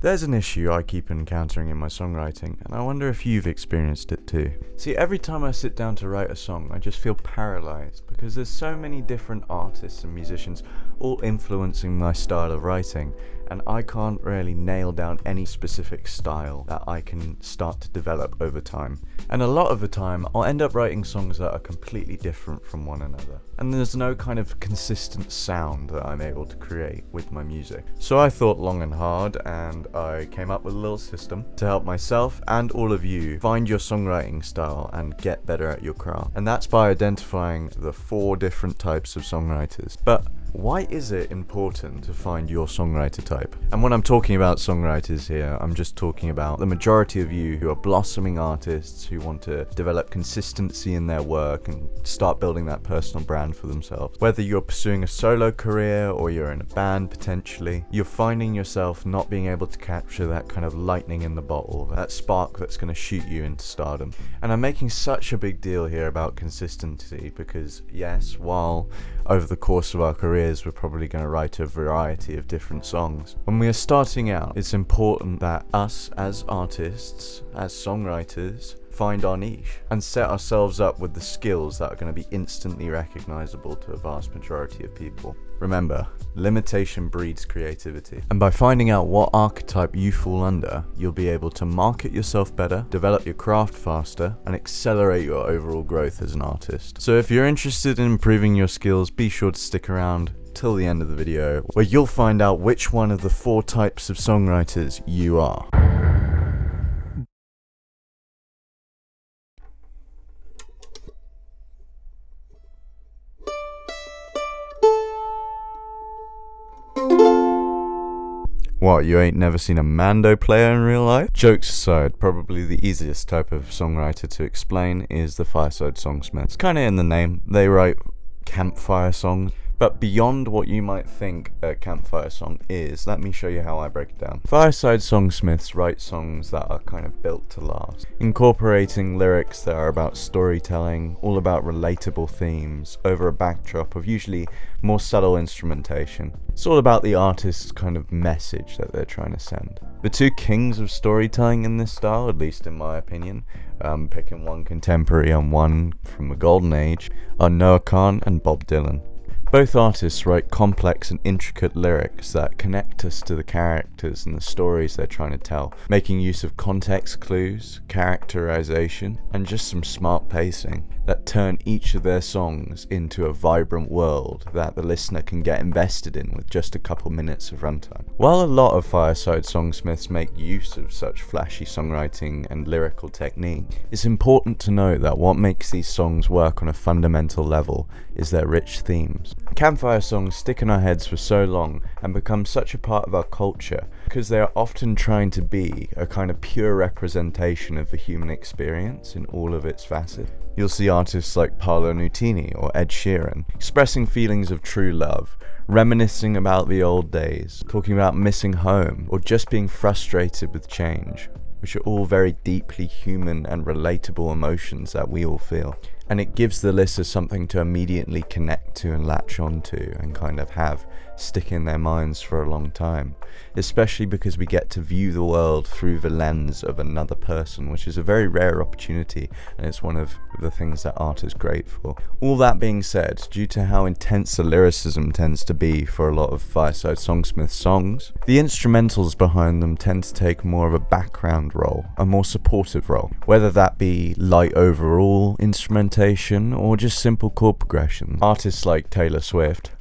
There's an issue I keep encountering in my songwriting, and I wonder if you've experienced it too. See, every time I sit down to write a song, I just feel paralyzed because there's so many different artists and musicians all influencing my style of writing, and I can't really nail down any specific style that I can start to develop over time. And a lot of the time, I'll end up writing songs that are completely different from one another, and there's no kind of consistent sound that I'm able to create with my music. So I thought long and hard, and I came up with a little system to help myself and all of you find your songwriting style and get better at your craft. And that's by identifying the 4 different types of songwriters. But why is it important to find your songwriter type? And when I'm talking about songwriters here, I'm just talking about the majority of you who are blossoming artists who want to develop consistency in their work and start building that personal brand for themselves. Whether you're pursuing a solo career or you're in a band potentially, you're finding yourself not being able to capture that kind of lightning in the bottle, that spark that's going to shoot you into stardom. And I'm making such a big deal here about consistency because yes, while over the course of our careers we're probably going to write a variety of different songs, when we are starting out, it's important that us as artists, as songwriters, find our niche and set ourselves up with the skills that are going to be instantly recognizable to a vast majority of people. Remember, limitation breeds creativity. And by finding out what archetype you fall under, you'll be able to market yourself better, develop your craft faster, and accelerate your overall growth as an artist. So if you're interested in improving your skills, be sure to stick around till the end of the video, where you'll find out which one of the 4 types of songwriters you are. What, you ain't never seen a Mando player in real life? Jokes aside, probably the easiest type of songwriter to explain is the fireside songsmith. It's kinda in the name, they write campfire songs. But beyond what you might think a campfire song is, let me show you how I break it down. Fireside songsmiths write songs that are kind of built to last, incorporating lyrics that are about storytelling, all about relatable themes, over a backdrop of usually more subtle instrumentation. It's all about the artist's kind of message that they're trying to send. The 2 kings of storytelling in this style, at least in my opinion, picking one contemporary and one from the golden age, are Noah Kahan and Bob Dylan. Both artists write complex and intricate lyrics that connect us to the characters and the stories they're trying to tell, making use of context clues, characterization, and just some smart pacing that turn each of their songs into a vibrant world that the listener can get invested in with just a couple minutes of runtime. While a lot of fireside songsmiths make use of such flashy songwriting and lyrical technique, it's important to note that what makes these songs work on a fundamental level is their rich themes. Campfire songs stick in our heads for so long and become such a part of our culture because they are often trying to be a kind of pure representation of the human experience in all of its facets. You'll see artists like Paolo Nutini or Ed Sheeran expressing feelings of true love, reminiscing about the old days, talking about missing home, or just being frustrated with change, which are all very deeply human and relatable emotions that we all feel. And it gives the listener something to immediately connect to and latch onto and kind of have stick in their minds for a long time, especially because we get to view the world through the lens of another person, which is a very rare opportunity, and it's one of the things that art is great for. All that being said, due to how intense the lyricism tends to be for a lot of fireside songsmith songs, the instrumentals behind them tend to take more of a background role, a more supportive role, whether that be light overall instrumentation or just simple chord progressions. Artists like Taylor Swift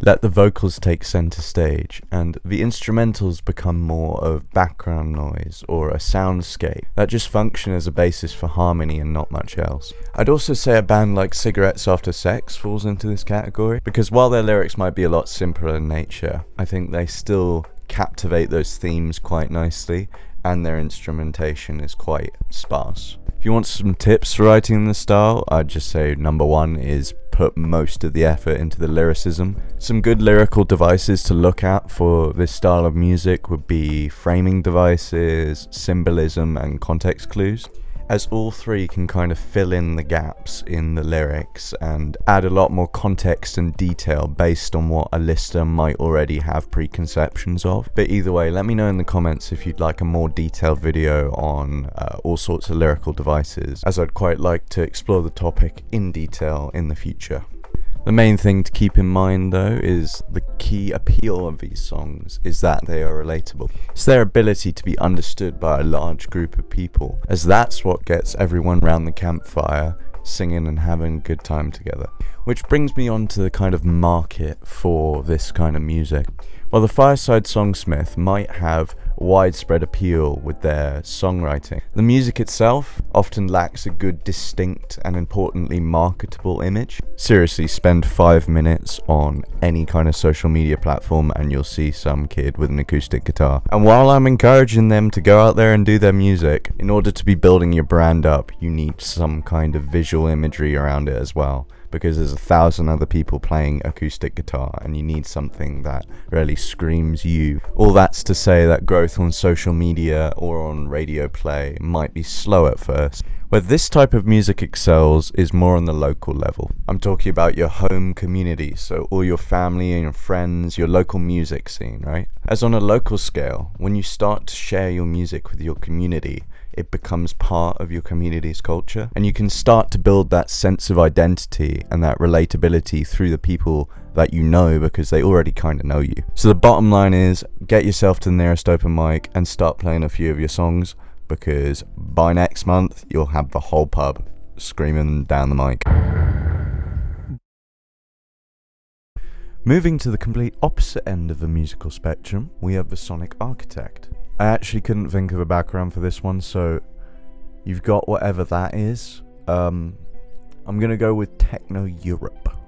let the vocals take center stage, and the instrumentals become more of background noise or a soundscape that just function as a basis for harmony and not much else. I'd also say a band like Cigarettes After Sex falls into this category, because while their lyrics might be a lot simpler in nature, I think they still captivate those themes quite nicely, and their instrumentation is quite sparse. If you want some tips for writing in this style, I'd just say number 1 is put most of the effort into the lyricism. Some good lyrical devices to look at for this style of music would be framing devices, symbolism, and context clues. as all three can kind of fill in the gaps in the lyrics and add a lot more context and detail based on what a listener might already have preconceptions of. But either way, let me know in the comments if you'd like a more detailed video on all sorts of lyrical devices, as I'd quite like to explore the topic in detail in the future. The main thing to keep in mind though is the key appeal of these songs is that they are relatable. It's their ability to be understood by a large group of people, as that's what gets everyone round the campfire singing and having a good time together. Which brings me on to the kind of market for this kind of music. While the Fireside Songsmith might have widespread appeal with their songwriting, the music itself often lacks a good, distinct and importantly marketable image. Seriously, spend 5 minutes on any kind of social media platform and you'll see some kid with an acoustic guitar. And while I'm encouraging them to go out there and do their music, in order to be building your brand up, you need some kind of visual imagery around it as well, because there's 1,000 other people playing acoustic guitar and you need something that really screams you. All that's to say that growth on social media or on radio play might be slow at first. Where this type of music excels is more on the local level. I'm talking about your home community, so all your family and your friends, your local music scene, right? As on a local scale, when you start to share your music with your community, it becomes part of your community's culture, and you can start to build that sense of identity and that relatability through the people that you know, because they already kind of know you. So the bottom line is, get yourself to the nearest open mic and start playing a few of your songs, because by next month you'll have the whole pub screaming down the mic. Moving to the complete opposite end of the musical spectrum, we have the sonic architect. I actually couldn't think of a background for this one, so you've got whatever that is. I'm gonna go with Techno Europe.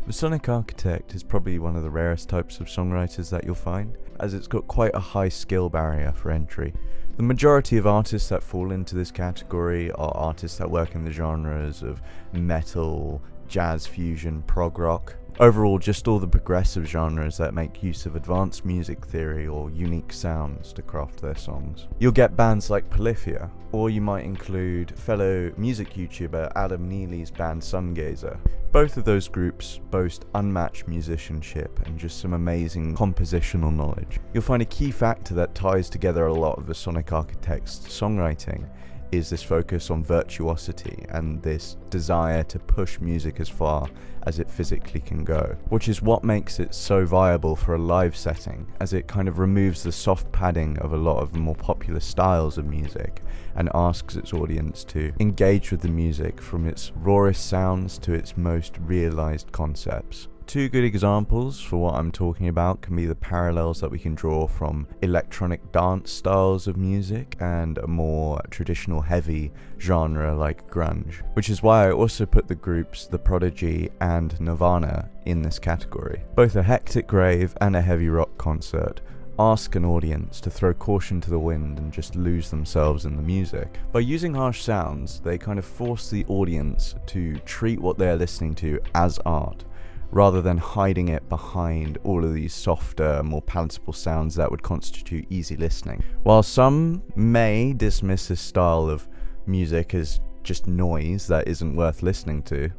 The sonic architect is probably one of the rarest types of songwriters that you'll find, as it's got quite a high skill barrier for entry. The majority of artists that fall into this category are artists that work in the genres of metal, jazz fusion, prog rock. Overall, just all the progressive genres that make use of advanced music theory or unique sounds to craft their songs. You'll get bands like Polyphia, or you might include fellow music YouTuber Adam Neely's band Sungazer. Both of those groups boast unmatched musicianship and just some amazing compositional knowledge. You'll find a key factor that ties together a lot of the sonic architect's songwriting is this focus on virtuosity and this desire to push music as far as it physically can go, which is what makes it so viable for a live setting, as it kind of removes the soft padding of a lot of the more popular styles of music and asks its audience to engage with the music from its rawest sounds to its most realized concepts. Two good examples for what I'm talking about can be the parallels that we can draw from electronic dance styles of music and a more traditional heavy genre like grunge, which is why I also put the groups The Prodigy and Nirvana in this category. Both a hectic rave and a heavy rock concert ask an audience to throw caution to the wind and just lose themselves in the music. By using harsh sounds, they kind of force the audience to treat what they're listening to as art, rather than hiding it behind all of these softer, more palatable sounds that would constitute easy listening. While some may dismiss this style of music as just noise that isn't worth listening to,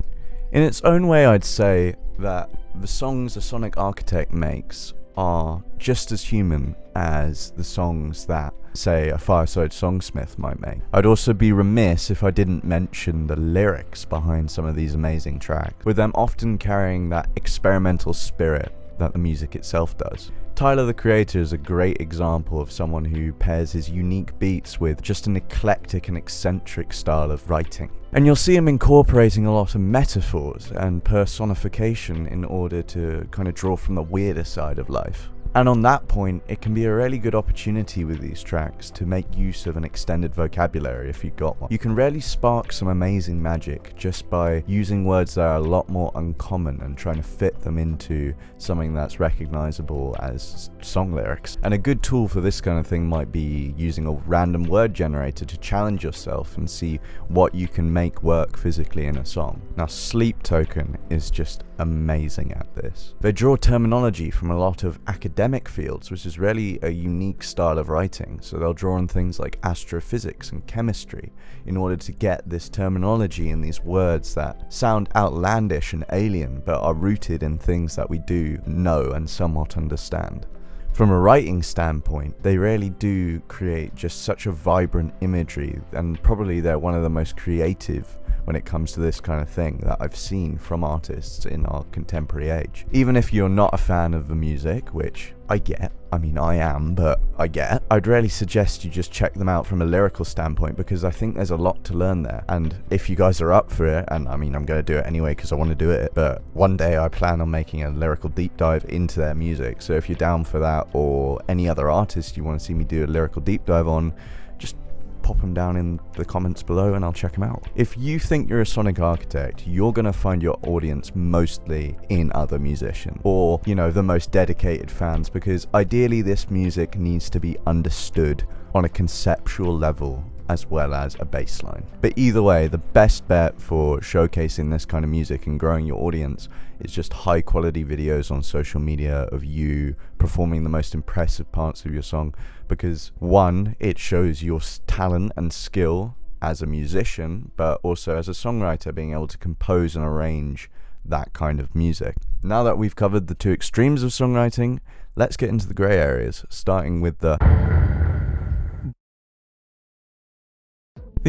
in its own way I'd say that the songs a sonic architect makes are just as human as the songs that, say, a Fireside Songsmith might make. I'd also be remiss if I didn't mention the lyrics behind some of these amazing tracks, with them often carrying that experimental spirit that the music itself does. Tyler, the Creator, is a great example of someone who pairs his unique beats with just an eclectic and eccentric style of writing. And you'll see him incorporating a lot of metaphors and personification in order to kind of draw from the weirder side of life. And on that point, it can be a really good opportunity with these tracks to make use of an extended vocabulary if you've got one. You can really spark some amazing magic just by using words that are a lot more uncommon and trying to fit them into something that's recognizable as song lyrics. And a good tool for this kind of thing might be using a random word generator to challenge yourself and see what you can make work physically in a song. Now, Sleep Token is just amazing at this. They draw terminology from a lot of academic fields, which is really a unique style of writing. So they'll draw on things like astrophysics and chemistry in order to get this terminology and these words that sound outlandish and alien, but are rooted in things that we do know and somewhat understand. From a writing standpoint, they really do create just such a vibrant imagery, and probably they're one of the most creative when it comes to this kind of thing that I've seen from artists in our contemporary age. Even if you're not a fan of the music, which I get, I mean I am, but I get, I'd really suggest you just check them out from a lyrical standpoint, because I think there's a lot to learn there. And if you guys are up for it, and I mean I'm going to do it anyway because I want to do it, but one day I plan on making a lyrical deep dive into their music. So if you're down for that, or any other artist you want to see me do a lyrical deep dive on, just pop them down in the comments below and I'll check them out. If you think you're a sonic architect, you're gonna find your audience mostly in other musicians, or, you know, the most dedicated fans, because ideally this music needs to be understood on a conceptual level as well as a baseline. But either way, the best bet for showcasing this kind of music and growing your audience is just high quality videos on social media of you performing the most impressive parts of your song, because one, it shows your talent and skill as a musician, but also as a songwriter, being able to compose and arrange that kind of music. Now that we've covered the two extremes of songwriting, let's get into the grey areas, starting with the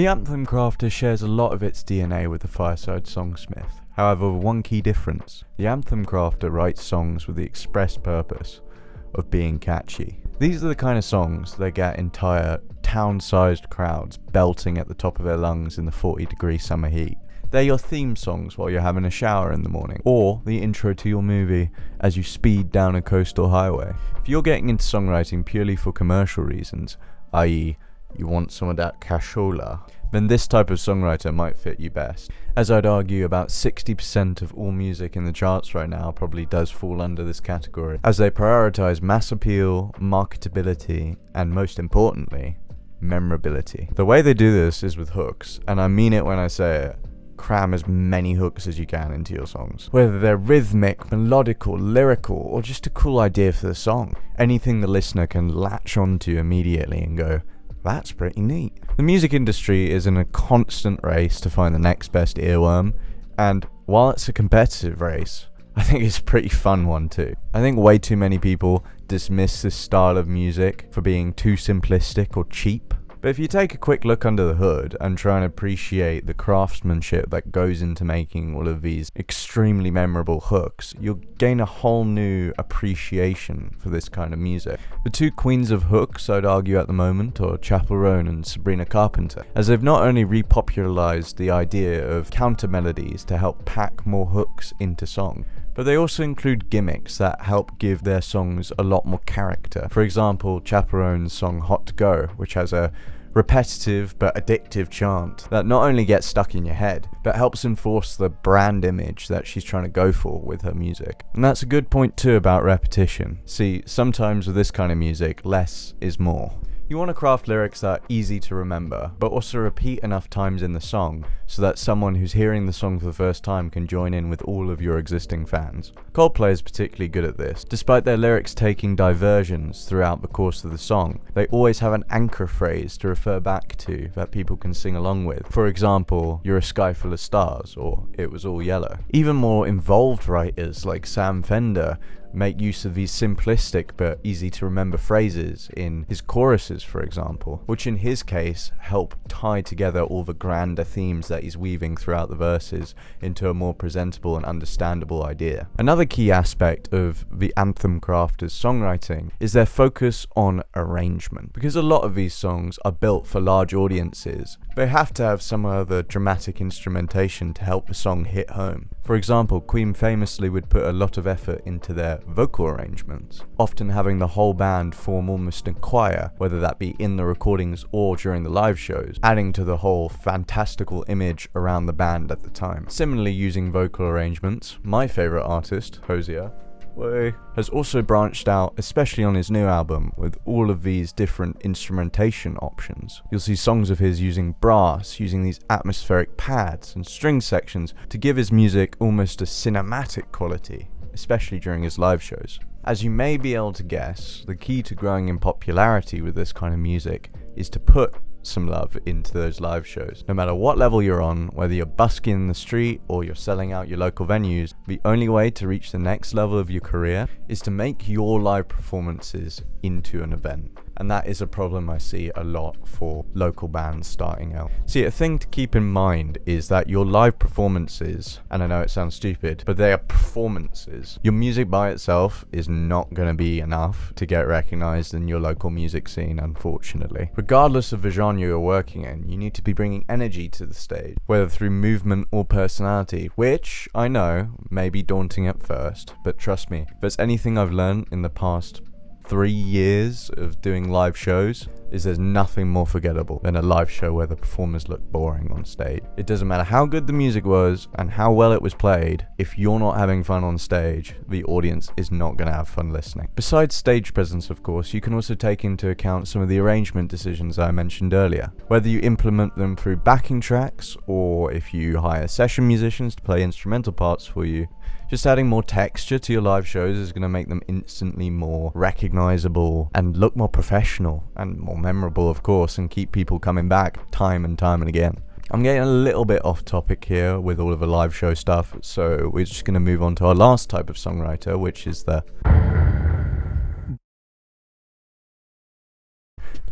anthem crafter shares a lot of its DNA with the Fireside Songsmith. However, with one key difference: the anthem crafter writes songs with the express purpose of being catchy. These are the kind of songs that get entire town-sized crowds belting at the top of their lungs in the 40-degree summer heat. They're your theme songs while you're having a shower in the morning, or the intro to your movie as you speed down a coastal highway. If you're getting into songwriting purely for commercial reasons, i.e., you want some of that cashola, then this type of songwriter might fit you best. As I'd argue, about 60% of all music in the charts right now probably does fall under this category, as they prioritize mass appeal, marketability, and most importantly, memorability. The way they do this is with hooks, and I mean it when I say it. Cram as many hooks as you can into your songs. Whether they're rhythmic, melodical, lyrical, or just a cool idea for the song. Anything the listener can latch onto immediately and go, that's pretty neat. The music industry is in a constant race to find the next best earworm, and while it's a competitive race, I think it's a pretty fun one too. I think way too many people dismiss this style of music for being too simplistic or cheap. But if you take a quick look under the hood and try and appreciate the craftsmanship that goes into making all of these extremely memorable hooks, you'll gain a whole new appreciation for this kind of music. The two queens of hooks, I'd argue at the moment, are Chappell Roan and Sabrina Carpenter, as they've not only repopularized the idea of counter melodies to help pack more hooks into song, but they also include gimmicks that help give their songs a lot more character. For example, Chappell Roan's song Hot to Go, which has a repetitive but addictive chant that not only gets stuck in your head, but helps enforce the brand image that she's trying to go for with her music. And that's a good point too about repetition. See, sometimes with this kind of music, less is more. You want to craft lyrics that are easy to remember, but also repeat enough times in the song so that someone who's hearing the song for the first time can join in with all of your existing fans. Coldplay is particularly good at this. Despite their lyrics taking diversions throughout the course of the song, they always have an anchor phrase to refer back to that people can sing along with. For example, "You're a sky full of stars," or "It was all yellow." Even more involved writers like Sam Fender make use of these simplistic but easy to remember phrases in his choruses, for example, which in his case help tie together all the grander themes that he's weaving throughout the verses into a more presentable and understandable idea. Another key aspect of the anthem crafters' songwriting is their focus on arrangement. Because a lot of these songs are built for large audiences, they have to have some other dramatic instrumentation to help the song hit home. For example, Queen famously would put a lot of effort into their vocal arrangements, often having the whole band form almost a choir, whether that be in the recordings or during the live shows, adding to the whole fantastical image around the band at the time. Similarly, using vocal arrangements, my favourite artist, Hosier, has also branched out, especially on his new album, with all of these different instrumentation options. You'll see songs of his using brass, using these atmospheric pads and string sections to give his music almost a cinematic quality, especially during his live shows. As you may be able to guess, the key to growing in popularity with this kind of music is to put some love into those live shows. No matter what level you're on, whether you're busking in the street or you're selling out your local venues, the only way to reach the next level of your career is to make your live performances into an event. And that is a problem I see a lot for local bands starting out. See, a thing to keep in mind is that your live performances, and I know it sounds stupid, but they are performances. Your music by itself is not going to be enough to get recognized in your local music scene, unfortunately. Regardless of the genre you're working in, you need to be bringing energy to the stage, whether through movement or personality, which I know may be daunting at first, but trust me, if there's anything I've learned in the past 3 years of doing live shows, is there's nothing more forgettable than a live show where the performers look boring on stage. It doesn't matter how good the music was and how well it was played, if you're not having fun on stage, the audience is not going to have fun listening. Besides stage presence, of course, you can also take into account some of the arrangement decisions I mentioned earlier. Whether you implement them through backing tracks, or if you hire session musicians to play instrumental parts for you, just adding more texture to your live shows is going to make them instantly more recognizable and look more professional and more memorable, of course, and keep people coming back time and time and again. I'm getting a little bit off topic here with all of the live show stuff, so we're just going to move on to our last type of songwriter, which is the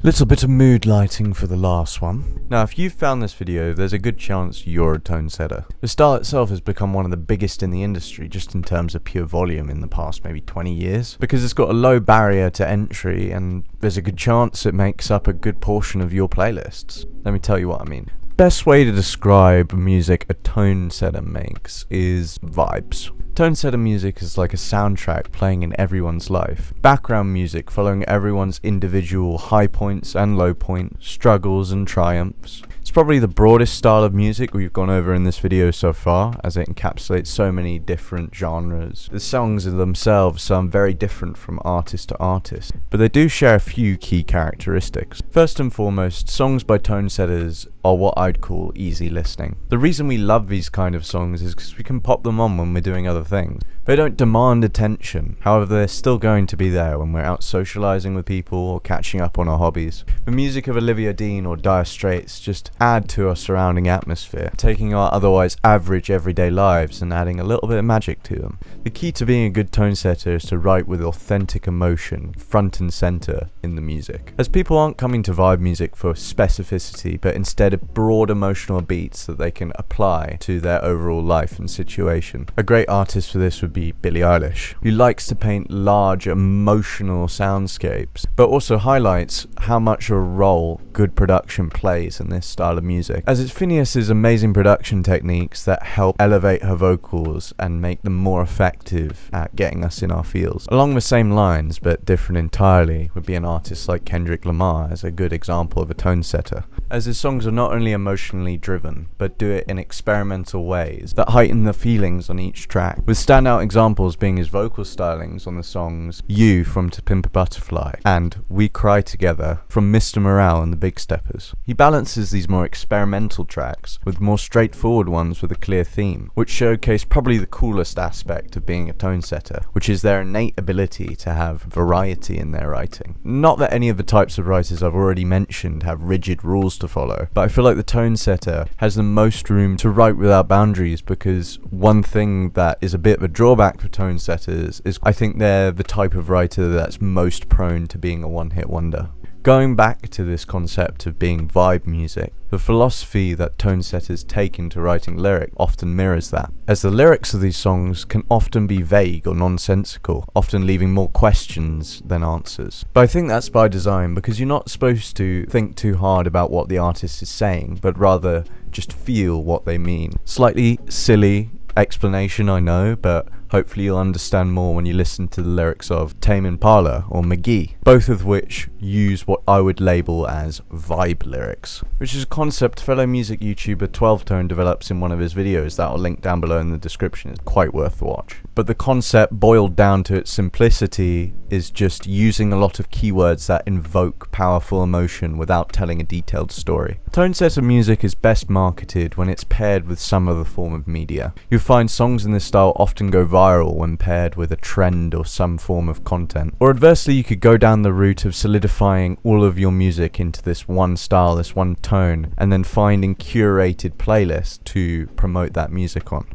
little bit of mood lighting for the last one. Now, if you've found this video, there's a good chance you're a tone setter. The style itself has become one of the biggest in the industry, just in terms of pure volume in the past maybe 20 years, because it's got a low barrier to entry, and there's a good chance it makes up a good portion of your playlists. Let me tell you what I mean. Best way to describe music a tone setter makes is vibes. Tone setter music is like a soundtrack playing in everyone's life. Background music following everyone's individual high points and low points, struggles and triumphs. It's probably the broadest style of music we've gone over in this video so far, as it encapsulates so many different genres. The songs themselves sound very different from artist to artist, but they do share a few key characteristics. First and foremost, songs by tone setters are what I'd call easy listening. The reason we love these kind of songs is because we can pop them on when we're doing other things. They don't demand attention, however they're still going to be there when we're out socializing with people or catching up on our hobbies. The music of Olivia Dean or Dire Straits just add to our surrounding atmosphere, taking our otherwise average everyday lives and adding a little bit of magic to them. The key to being a good tone setter is to write with authentic emotion front and center in the music, as people aren't coming to vibe music for specificity, but instead of broad emotional beats that they can apply to their overall life and situation. A great artist for this would be Billie Eilish, who likes to paint large emotional soundscapes, but also highlights how much of a role good production plays in this style of music, as it's Phineas's amazing production techniques that help elevate her vocals and make them more effective at getting us in our feels. Along the same lines, but different entirely, would be an artist like Kendrick Lamar as a good example of a tone setter, as his songs are not only emotionally driven, but do it in experimental ways that heighten the feelings on each track, with standout examples being his vocal stylings on the songs You from To Pimp a Butterfly and We Cry Together from Mr. Morale and the Big Steppers. He balances these more experimental tracks with more straightforward ones with a clear theme, which showcase probably the coolest aspect of being a tone setter, which is their innate ability to have variety in their writing. Not that any of the types of writers I've already mentioned have rigid rules to follow, but I feel like the tone setter has the most room to write without boundaries, because one thing that is a bit of a drawback for tone setters is I think they're the type of writer that's most prone to being a one-hit wonder. Going back to this concept of being vibe music, the philosophy that tone setters take into writing lyric often mirrors that, as the lyrics of these songs can often be vague or nonsensical, often leaving more questions than answers. But I think that's by design, because you're not supposed to think too hard about what the artist is saying, but rather just feel what they mean. Slightly silly explanation, I know, but Hopefully you'll understand more when you listen to the lyrics of Tame Impala or McGee, both of which use what I would label as vibe lyrics, which is a concept fellow music YouTuber 12 Tone develops in one of his videos that I'll link down below in the description. It's quite worth a watch. But the concept boiled down to its simplicity is just using a lot of keywords that invoke powerful emotion without telling a detailed story. Tone set of music is best marketed when it's paired with some other form of media. You'll find songs in this style often go viral when paired with a trend or some form of content. Or adversely, you could go down the route of solidifying all of your music into this one style, this one tone, and then finding curated playlists to promote that music on.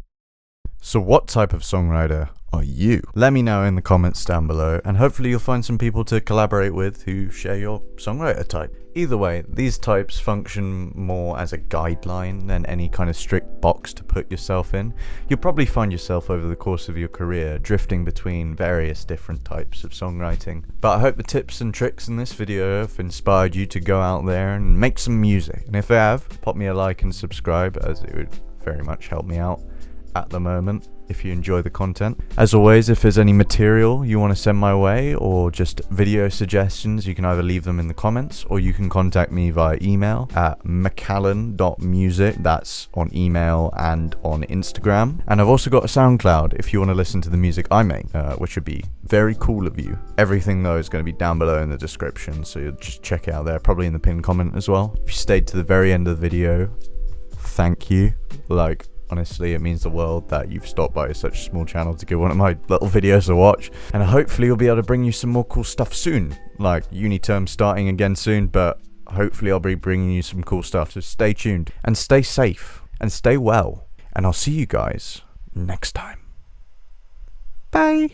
So what type of songwriter are you? Let me know in the comments down below, and hopefully you'll find some people to collaborate with who share your songwriter type. Either way, these types function more as a guideline than any kind of strict box to put yourself in. You'll probably find yourself over the course of your career drifting between various different types of songwriting. But I hope the tips and tricks in this video have inspired you to go out there and make some music. And if they have, pop me a like and subscribe, as it would very much help me out at the moment if you enjoy the content. As always, if there's any material you want to send my way or just video suggestions, you can either leave them in the comments or you can contact me via email at mikalan.music. That's on email and on Instagram. And I've also got a Soundcloud if you want to listen to the music I make, which would be very cool of you. Everything though is going to be down below in the description, so you'll just check it out there, probably in the pinned comment as well. If you stayed to the very end of the video, thank you. Honestly, it means the world that you've stopped by such a small channel to give one of my little videos a watch. And hopefully we'll be able to bring you some more cool stuff soon. Like uni term starting again soon, but hopefully I'll be bringing you some cool stuff. So stay tuned and stay safe and stay well. And I'll see you guys next time. Bye.